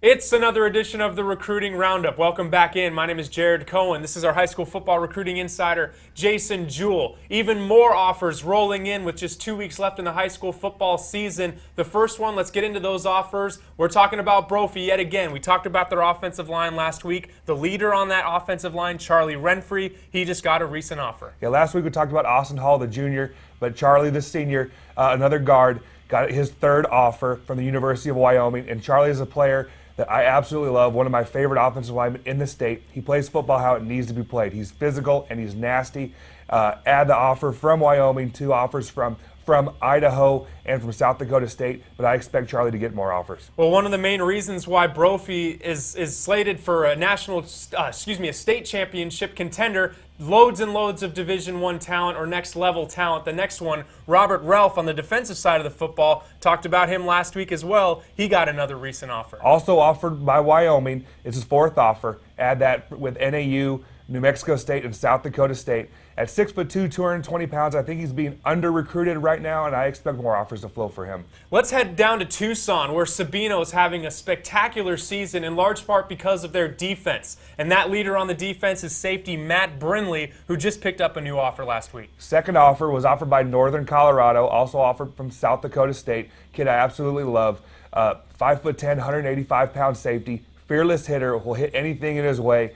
It's another edition of the Recruiting Roundup. Welcome back in. My name is Jared Cohen. This is our high school football recruiting insider, Jason Jewell. Even more offers rolling in with just 2 weeks left in the high school football season. The first one, let's get into those offers. We're talking about Brophy yet again. We talked about their offensive line last week. The leader on that offensive line, Charlie Renfrey, he just got a recent offer. Yeah, last week we talked about Austin Hall, the junior, but Charlie, the senior, another guard, got his third offer from the University of Wyoming. And Charlie is a player that I absolutely love, one of my favorite offensive linemen in the state. He plays football how it needs to be played. He's physical and he's nasty. Add the offer from Wyoming, two offers from Idaho and from South Dakota State, but I expect Charlie to get more offers. Well, one of the main reasons why Brophy is slated for a state championship contender, loads and loads of Division I talent or next level talent. The next one, Robert Ralph on the defensive side of the football, talked about him last week as well. He got another recent offer. Also offered by Wyoming, it's his fourth offer. Add that with NAU, New Mexico State, and South Dakota State. At 6'2", 220 pounds, I think he's being under-recruited right now, and I expect more offers to flow for him. Let's head down to Tucson, where Sabino is having a spectacular season, in large part because of their defense. And that leader on the defense is safety Matt Brinley, who just picked up a new offer last week. Second offer was offered by Northern Colorado, also offered from South Dakota State. Kid I absolutely love. 5'10", 185-pound safety. Fearless hitter, will hit anything in his way.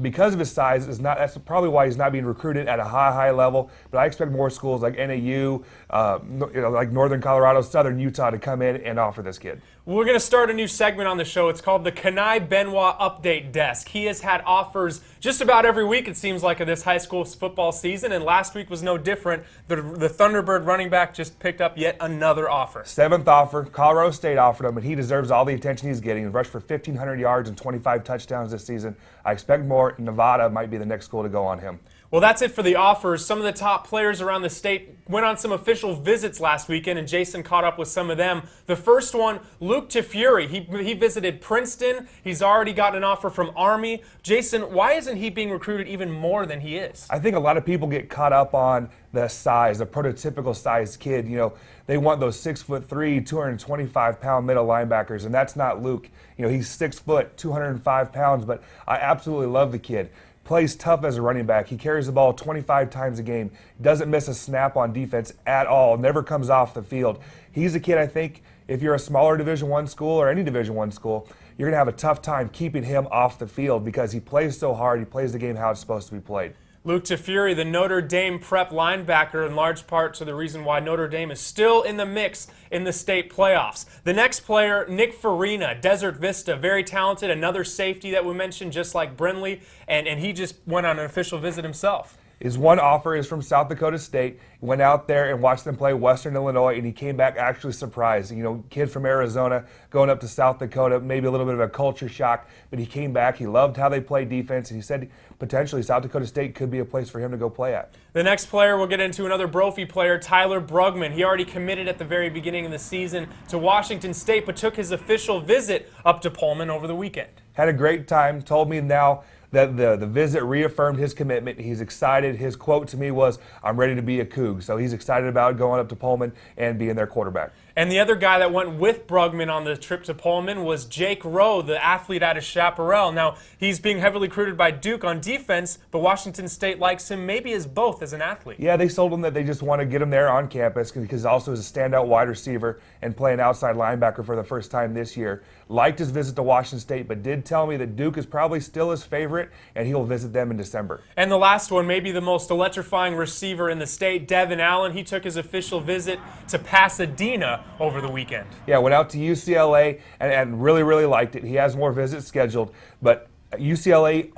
Because of his size, that's probably why he's not being recruited at a high level. But I expect more schools like NAU, like Northern Colorado, Southern Utah to come in and offer this kid. We're going to start a new segment on the show. It's called the Kenai Benoit Update Desk. He has had offers just about every week, it seems like, of this high school football season, and last week was no different. The Thunderbird running back just picked up yet another offer. Seventh offer, Colorado State offered him, and he deserves all the attention he's getting. He rushed for 1,500 yards and 25 touchdowns this season. I expect more. Nevada might be the next school to go on him. Well, that's it for the offers. Some of the top players around the state went on some official visits last weekend, and Jason caught up with some of them. The first one, Luke Tafuri. He visited Princeton. He's already gotten an offer from Army. Jason, why isn't he being recruited even more than he is? I think a lot of people get caught up on the size, the prototypical size kid. You know, they want those 6'3", 225-pound middle linebackers, and that's not Luke. You know, he's 6 foot, 205 pounds, but I absolutely love the kid. Plays tough as a running back. He carries the ball 25 times a game. Doesn't miss a snap on defense at all. Never comes off the field. He's a kid, I think, if you're a smaller Division I school or any Division I school, you're going to have a tough time keeping him off the field because he plays so hard. He plays the game how it's supposed to be played. Luke Tafuri, the Notre Dame prep linebacker, in large part to the reason why Notre Dame is still in the mix in the state playoffs. The next player, Nick Farina, Desert Vista, very talented, another safety that we mentioned, just like Brinley, and he just went on an official visit himself. His one offer is from South Dakota State. He went out there and watched them play Western Illinois, and he came back actually surprised. You know, kid from Arizona going up to South Dakota, maybe a little bit of a culture shock, but he came back. He loved how they played defense, and he said potentially South Dakota State could be a place for him to go play at. The next player, we'll get into another Brophy player, Tyler Brugman. He already committed at the very beginning of the season to Washington State, but took his official visit up to Pullman over the weekend. Had a great time, told me now that the visit reaffirmed his commitment. He's excited. His quote to me was, "I'm ready to be a Coug." So he's excited about going up to Pullman and being their quarterback. And the other guy that went with Brugman on the trip to Pullman was Jake Rowe, the athlete out of Chaparral. Now, he's being heavily recruited by Duke on defense, but Washington State likes him maybe as both as an athlete. Yeah, they told him that they just want to get him there on campus because also is a standout wide receiver and playing outside linebacker for the first time this year. Liked his visit to Washington State, but did tell me that Duke is probably still his favorite, and he'll visit them in December. And the last one, maybe the most electrifying receiver in the state, Devin Allen. He took his official visit to Pasadena over the weekend. Yeah, went out to UCLA and really liked it. He has more visits scheduled, but UCLA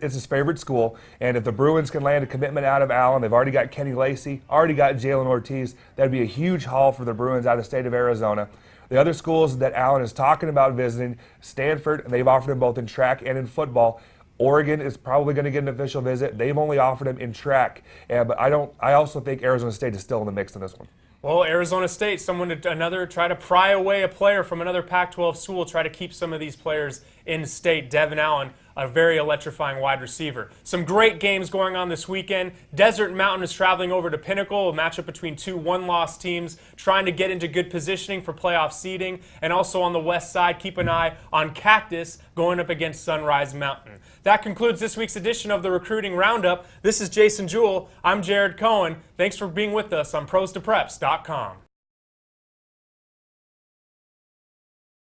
it's his favorite school, and if the Bruins can land a commitment out of Allen, they've already got Kenny Lacy, already got Jalen Ortiz. That'd be a huge haul for the Bruins out of the state of Arizona. The other schools that Allen is talking about visiting, Stanford, and they've offered him both in track and in football. Oregon is probably going to get an official visit. They've only offered him in track, but I also think Arizona State is still in the mix in this one. Well, Arizona State, another try to pry away a player from another Pac-12 school, try to keep some of these players in state. Devin Allen, a very electrifying wide receiver. Some great games going on this weekend. Desert Mountain is traveling over to Pinnacle, a matchup between two one-loss teams, trying to get into good positioning for playoff seeding. And also on the west side, keep an eye on Cactus going up against Sunrise Mountain. That concludes this week's edition of the Recruiting Roundup. This is Jason Jewell. I'm Jared Cohen. Thanks for being with us on ProsToPreps.com.